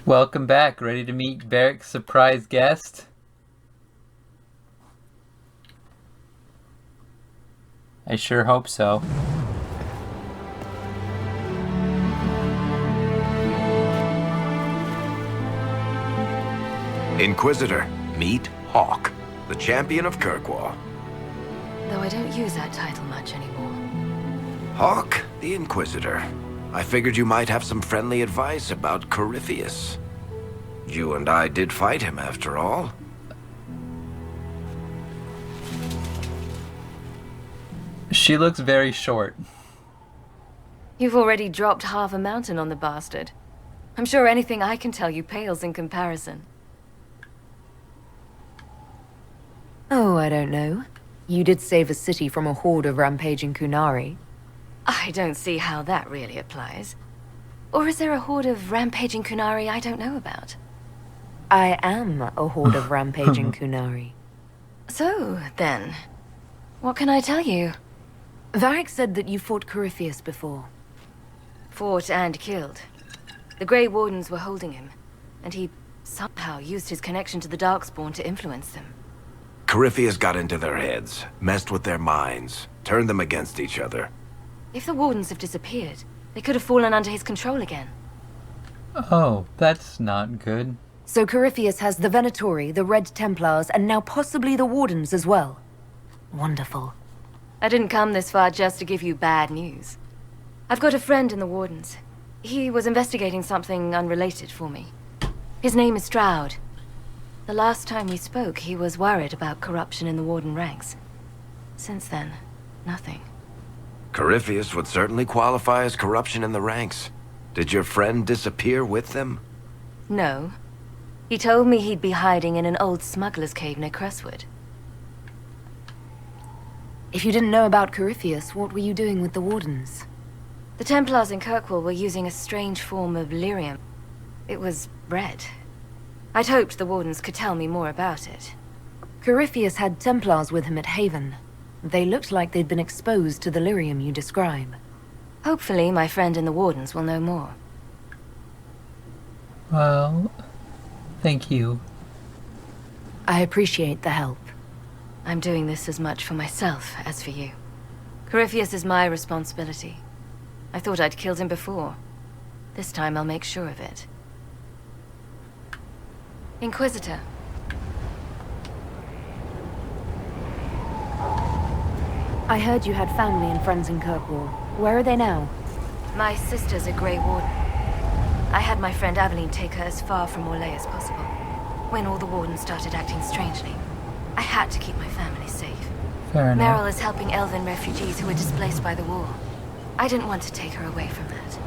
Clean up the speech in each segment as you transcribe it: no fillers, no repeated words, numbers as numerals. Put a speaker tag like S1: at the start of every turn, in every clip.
S1: Welcome back. Ready to meet Varric's surprise guest? I sure hope so.
S2: Inquisitor, meet Hawk, the champion of Kirkwall.
S3: Though I don't use that title much anymore.
S2: Hawk, the Inquisitor. I figured you might have some friendly advice about Corypheus. You and I did fight him, after all.
S1: She looks very short.
S3: You've already dropped half a mountain on the bastard. I'm sure anything I can tell you pales in comparison. Oh, I don't know. You did save a city from a horde of rampaging Kunari. I don't see how that really applies. Or is there a horde of rampaging Kunari I don't know about? I am a horde of rampaging Kunari. So, then, what can I tell you? Varric said that you fought Corypheus before. Fought and killed. The Grey Wardens were holding him, and he somehow used his connection to the Darkspawn to influence them.
S2: Corypheus got into their heads, messed with their minds, turned them against each other.
S3: If the Wardens have disappeared, they could have fallen under his control again.
S1: Oh, that's not good.
S4: So Corypheus has the Venatori, the Red Templars, and now possibly the Wardens as well. Wonderful.
S3: I didn't come this far just to give you bad news. I've got a friend in the Wardens. He was investigating something unrelated for me. His name is Stroud. The last time we spoke, he was worried about corruption in the Warden ranks. Since then, nothing.
S2: Corypheus would certainly qualify as corruption in the ranks. Did your friend disappear with them?
S3: No. He told me he'd be hiding in an old smuggler's cave near Crestwood.
S4: If you didn't know about Corypheus, what were you doing with the Wardens?
S3: The Templars in Kirkwall were using a strange form of lyrium. It was red. I'd hoped the Wardens could tell me more about it.
S4: Corypheus had Templars with him at Haven. They looked like they'd been exposed to the lyrium you describe.
S3: Hopefully, my friend in the Wardens will know more.
S1: Well, thank you.
S4: I appreciate the help.
S3: I'm doing this as much for myself as for you. Corypheus is my responsibility. I thought I'd killed him before. This time I'll make sure of it. Inquisitor.
S4: I heard you had family and friends in Kirkwall. Where are they now?
S3: My sister's a Grey Warden. I had my friend Aveline take her as far from Orlais as possible. When all the Wardens started acting strangely, I had to keep my family safe.
S1: Fair enough.
S3: Meryl is helping Elven refugees who were displaced by the war. I didn't want to take her away from that.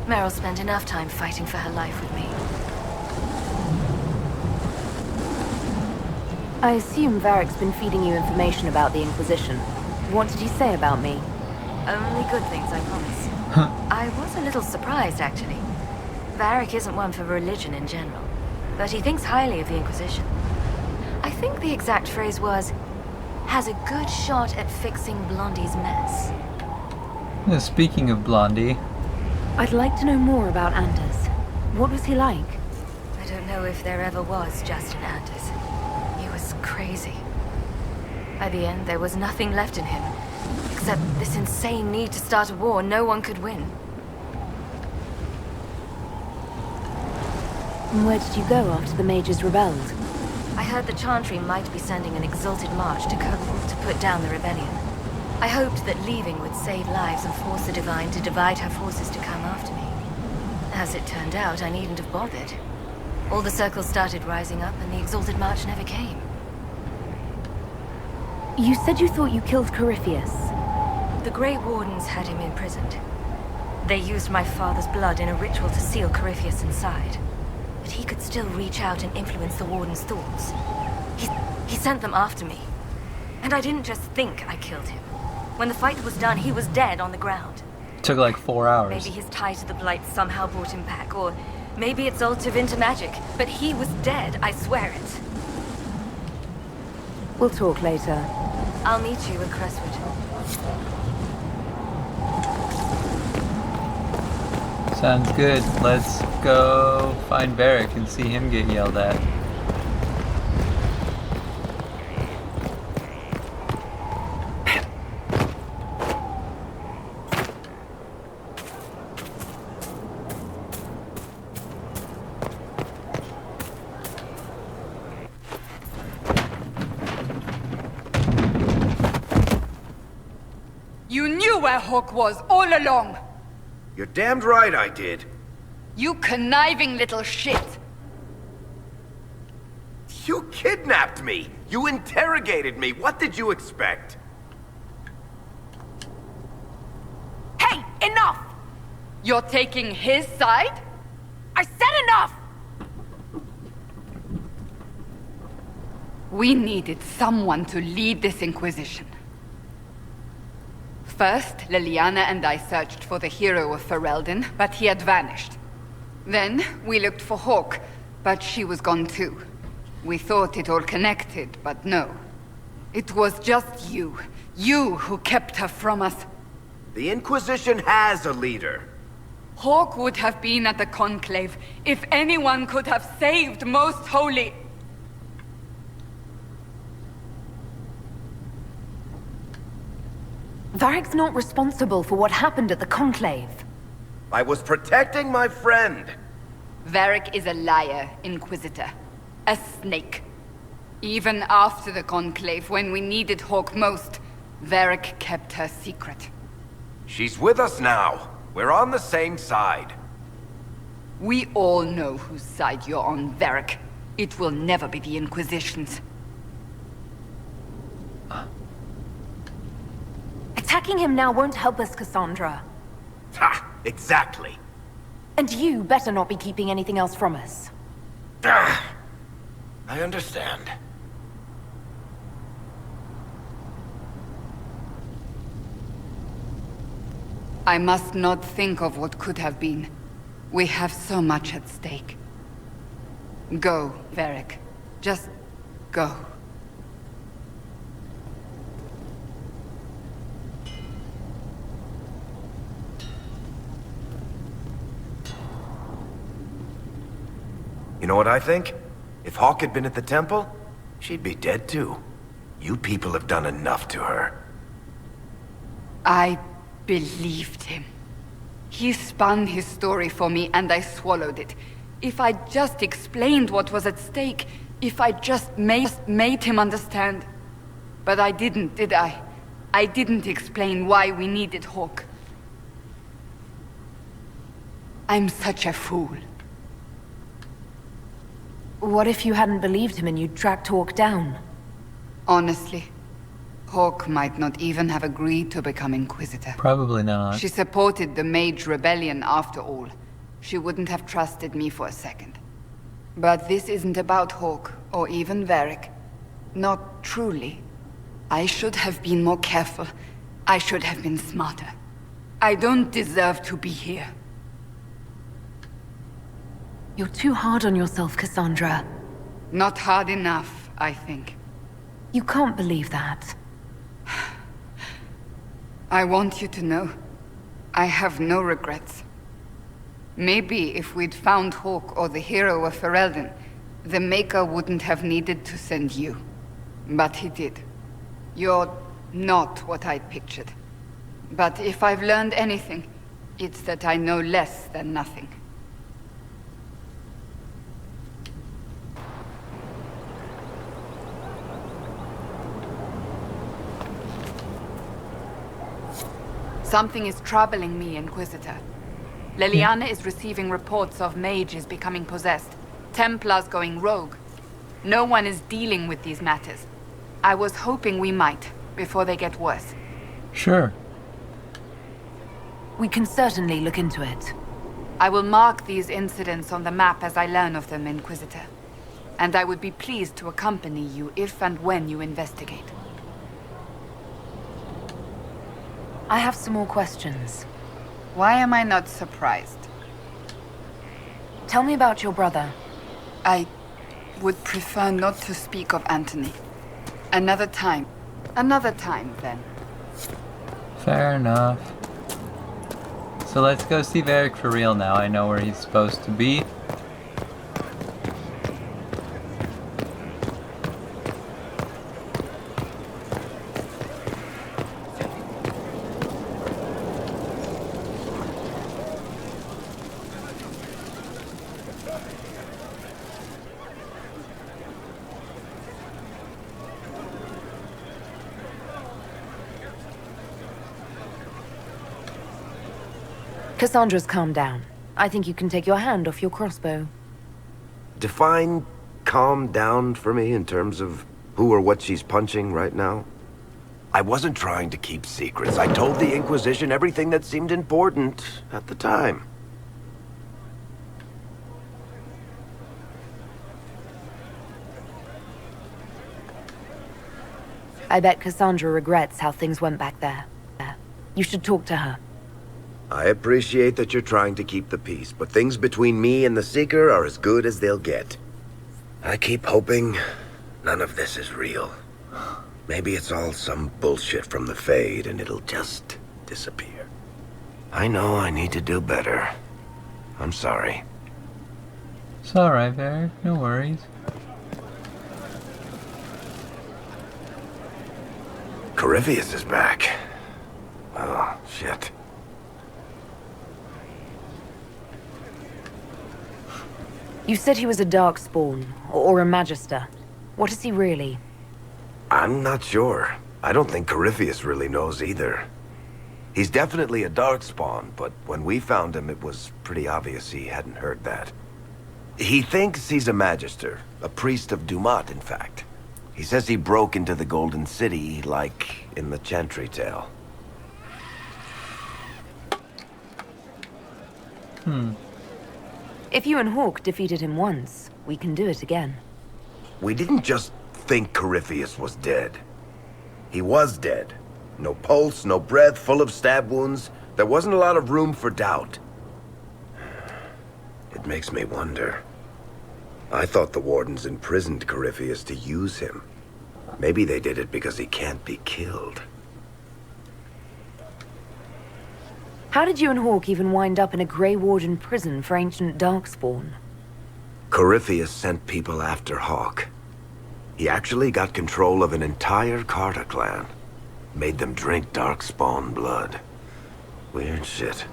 S3: Meryl spent enough time fighting for her life with me.
S4: I assume Varric's been feeding you information about the Inquisition. What did he say about me?
S3: Only good things, I promise. I was a little surprised, actually. Varric isn't one for religion in general, but he thinks highly of the Inquisition. I think the exact phrase was, has a good shot at fixing Blondie's mess.
S1: Speaking of Blondie.
S4: I'd like to know more about Anders. What was he like?
S3: I don't know if there ever was just an Anders. He was crazy. By the end, there was nothing left in him, except this insane need to start a war no one could win.
S4: And where did you go after the mages rebelled?
S3: I heard the Chantry might be sending an exalted march to Kirkwall to put down the rebellion. I hoped that leaving would save lives and force the Divine to divide her forces to come after me. As it turned out, I needn't have bothered. All the circles started rising up, and the exalted march never came.
S4: You said you thought you killed Corypheus.
S3: The Grey Wardens had him imprisoned. They used my father's blood in a ritual to seal Corypheus inside. But he could still reach out and influence the Warden's thoughts. He sent them after me. And I didn't just think I killed him. When the fight was done, he was dead on the ground.
S1: Took like 4 hours.
S3: Maybe his tie to the Blight somehow brought him back, or maybe it's all Tevinter magic. But he was dead, I swear it.
S4: We'll talk later.
S3: I'll meet you at Crestwood.
S1: Sounds good. Let's go find Varric and see him get yelled at.
S5: You knew where Hawk was all along!
S2: You're damned right I did.
S5: You conniving little shit!
S2: You kidnapped me! You interrogated me! What did you expect?
S5: Hey, enough! You're taking his side? I said enough! We needed someone to lead this Inquisition. First, Liliana and I searched for the hero of Ferelden, but he had vanished. Then, we looked for Hawk, but she was gone too. We thought it all connected, but no. It was just you. You who kept her from us.
S2: The Inquisition has a leader.
S5: Hawk would have been at the Conclave if anyone could have saved Most Holy.
S4: Varric's not responsible for what happened at the Conclave.
S2: I was protecting my friend.
S5: Varric is a liar, Inquisitor. A snake. Even after the Conclave, when we needed Hawk most, Varric kept her secret.
S2: She's with us now. We're on the same side.
S5: We all know whose side you're on, Varric. It will never be the Inquisition's.
S4: Attacking him now won't help us, Cassandra.
S2: Ha! Exactly.
S4: And you better not be keeping anything else from us.
S2: Ah, I understand.
S5: I must not think of what could have been. We have so much at stake. Go, Varric. Just go.
S2: You know what I think? If Hawk had been at the temple, she'd be dead too. You people have done enough to her.
S5: I believed him. He spun his story for me and I swallowed it. If I just explained what was at stake, if I just made him understand. But I didn't, did I? I didn't explain why we needed Hawk. I'm such a fool.
S4: What if you hadn't believed him and you'd tracked Hawk down?
S5: Honestly, Hawk might not even have agreed to become Inquisitor.
S1: Probably not.
S5: She supported the Mage Rebellion after all. She wouldn't have trusted me for a second. But this isn't about Hawk, or even Varric. Not truly. I should have been more careful. I should have been smarter. I don't deserve to be here.
S4: You're too hard on yourself, Cassandra.
S5: Not hard enough, I think.
S4: You can't believe that.
S5: I want you to know, I have no regrets. Maybe if we'd found Hawk or the hero of Ferelden, the Maker wouldn't have needed to send you. But he did. You're not what I'd pictured. But if I've learned anything, it's that I know less than nothing. Something is troubling me, Inquisitor. Liliana is receiving reports of mages becoming possessed, Templars going rogue. No one is dealing with these matters. I was hoping we might, before they get worse.
S1: Sure.
S4: We can certainly look into it.
S5: I will mark these incidents on the map as I learn of them, Inquisitor. And I would be pleased to accompany you if and when you investigate.
S4: I have some more questions.
S5: Why am I not surprised?
S4: Tell me about your brother.
S5: I would prefer not to speak of Anthony. Another time. Another time, then.
S1: Fair enough. So let's go see Varric for real now. I know where he's supposed to be.
S4: Cassandra's calmed down. I think you can take your hand off your crossbow.
S2: Define calm down for me in terms of who or what she's punching right now. I wasn't trying to keep secrets. I told the Inquisition everything that seemed important at the time.
S4: I bet Cassandra regrets how things went back there. You should talk to her.
S2: I appreciate that you're trying to keep the peace, but things between me and the Seeker are as good as they'll get. I keep hoping none of this is real. Maybe it's all some bullshit from the Fade and it'll just disappear. I know I need to do better. I'm sorry.
S1: It's alright, Varric. No worries.
S2: Corypheus is back. Oh, shit.
S4: You said he was a Darkspawn, or a Magister. What is he really?
S2: I'm not sure. I don't think Corypheus really knows either. He's definitely a Darkspawn, but when we found him, it was pretty obvious he hadn't heard that. He thinks he's a Magister, a priest of Dumat, in fact. He says he broke into the Golden City, like in the Chantry tale.
S4: If you and Hawk defeated him once, we can do it again.
S2: We didn't just think Corypheus was dead. He was dead. No pulse, no breath, full of stab wounds. There wasn't a lot of room for doubt. It makes me wonder. I thought the Wardens imprisoned Corypheus to use him. Maybe they did it because he can't be killed.
S4: How did you and Hawk even wind up in a Grey Warden prison for ancient Darkspawn?
S2: Corypheus sent people after Hawk. He actually got control of an entire Carter clan. Made them drink Darkspawn blood. Weird shit.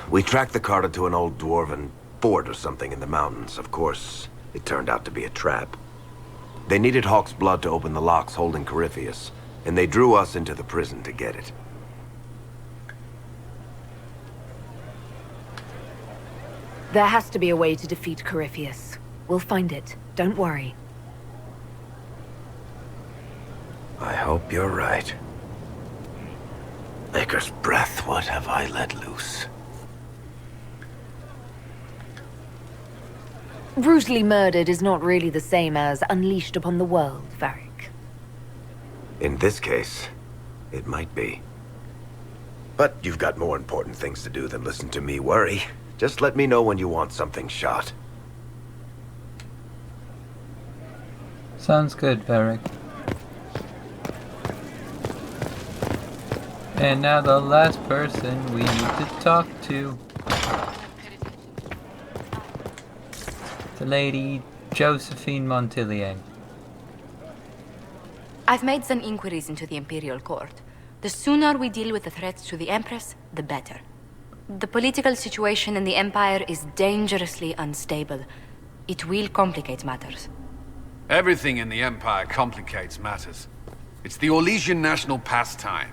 S2: We tracked the Carter to an old dwarven fort or something in the mountains. Of course, it turned out to be a trap. They needed Hawk's blood to open the locks holding Corypheus, and they drew us into the prison to get it.
S4: There has to be a way to defeat Corypheus. We'll find it. Don't worry.
S2: I hope you're right. Maker's breath, what have I let loose?
S4: Brutally murdered is not really the same as unleashed upon the world, Varric.
S2: In this case, it might be. But you've got more important things to do than listen to me worry. Just let me know when you want something shot.
S1: Sounds good, Varric. And now the last person we need to talk to. The Lady Josephine Montillier.
S3: I've made some inquiries into the Imperial Court. The sooner we deal with the threats to the Empress, the better. The political situation in the Empire is dangerously unstable. It will complicate matters.
S6: Everything in the Empire complicates matters. It's the Orlesian national pastime.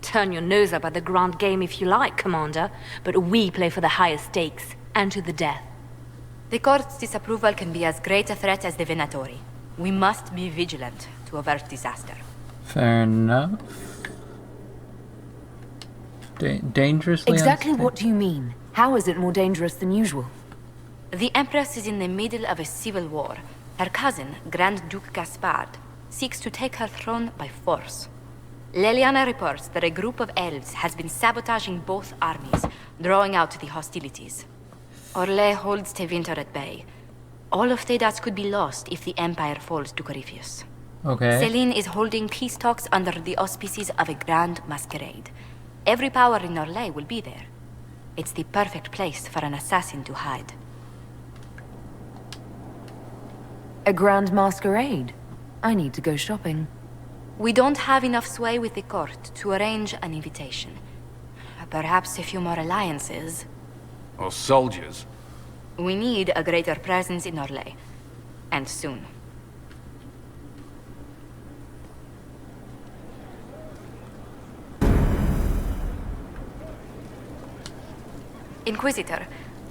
S7: Turn your nose up at the grand game if you like, Commander, but we play for the highest stakes, and to the death.
S3: The Court's disapproval can be as great a threat as the Venatori. We must be vigilant to avert disaster.
S1: Fair enough. Dangerously
S4: Exactly
S1: unstable.
S4: what do you mean? How is it more dangerous than usual?
S3: The Empress is in the middle of a civil war. Her cousin, Grand Duke Gaspard, seeks to take her throne by force. Leliana reports that a group of elves has been sabotaging both armies, drawing out the hostilities. Orlais holds Tevinter at bay. All of Thedas could be lost if the Empire falls to Corypheus.
S1: Okay.
S3: Celine is holding peace talks under the auspices of a grand masquerade.
S7: Every power in Orlais will be there. It's the perfect place for an assassin to hide.
S4: A grand masquerade. I need to go shopping.
S7: We don't have enough sway with the court to arrange an invitation. Perhaps a few more alliances.
S6: Or soldiers.
S7: We need a greater presence in Orlais. And soon. Inquisitor,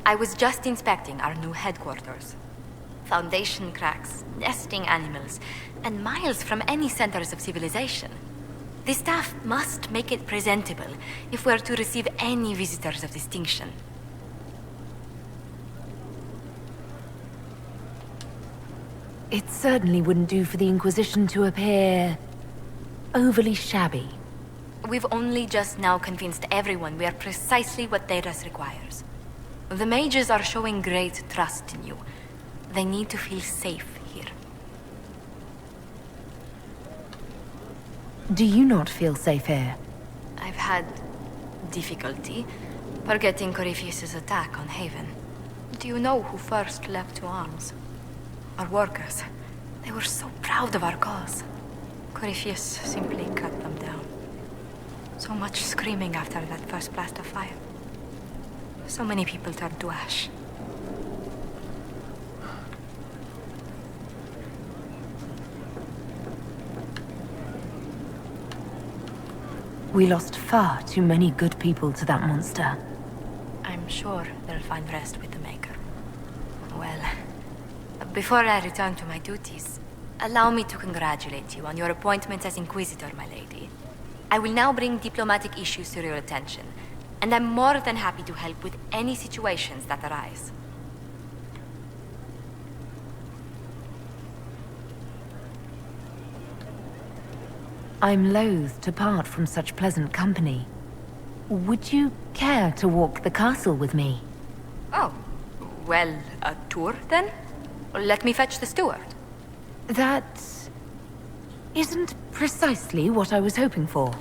S7: I was just inspecting our new headquarters. Foundation cracks, nesting animals, and miles from any centers of civilization. The staff must make it presentable if we're to receive any visitors of distinction.
S4: It certainly wouldn't do for the Inquisition to appear overly shabby.
S7: We've only just now convinced everyone we are precisely what Thedas requires. The mages are showing great trust in you. They need to feel safe here.
S4: Do you not feel safe here?
S7: I've had difficulty forgetting Corypheus's attack on Haven. Do you know who first leapt to arms? Our workers. They were so proud of our cause. Corypheus simply cut them down. So much screaming after that first blast of fire. So many people turned to ash.
S4: We lost far too many good people to that monster.
S7: I'm sure they'll find rest with the Maker. Well, before I return to my duties, allow me to congratulate you on your appointment as Inquisitor, my lady. I will now bring diplomatic issues to your attention, and I'm more than happy to help with any situations that arise.
S4: I'm loath to part from such pleasant company. Would you care to walk the castle with me?
S7: Oh, well, a tour then? Let me fetch the steward.
S4: That isn't precisely what I was hoping for.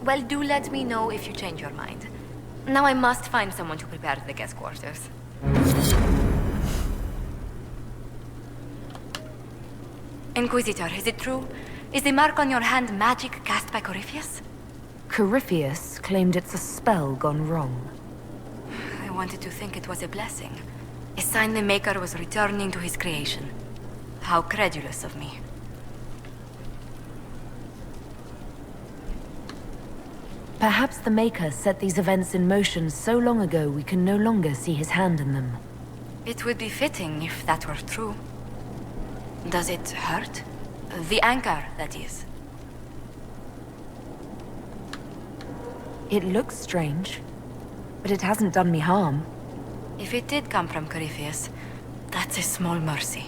S7: Well, do let me know if you change your mind. Now I must find someone to prepare the guest quarters. Inquisitor, is it true? Is the mark on your hand magic cast by Corypheus?
S4: Corypheus claimed it's a spell gone wrong.
S7: I wanted to think it was a blessing. A sign the Maker was returning to his creation. How credulous of me.
S4: Perhaps the Maker set these events in motion so long ago we can no longer see his hand in them.
S7: It would be fitting if that were true. Does it hurt? The anchor, that is.
S4: It looks strange, but it hasn't done me harm.
S7: If it did come from Corypheus, that's a small mercy.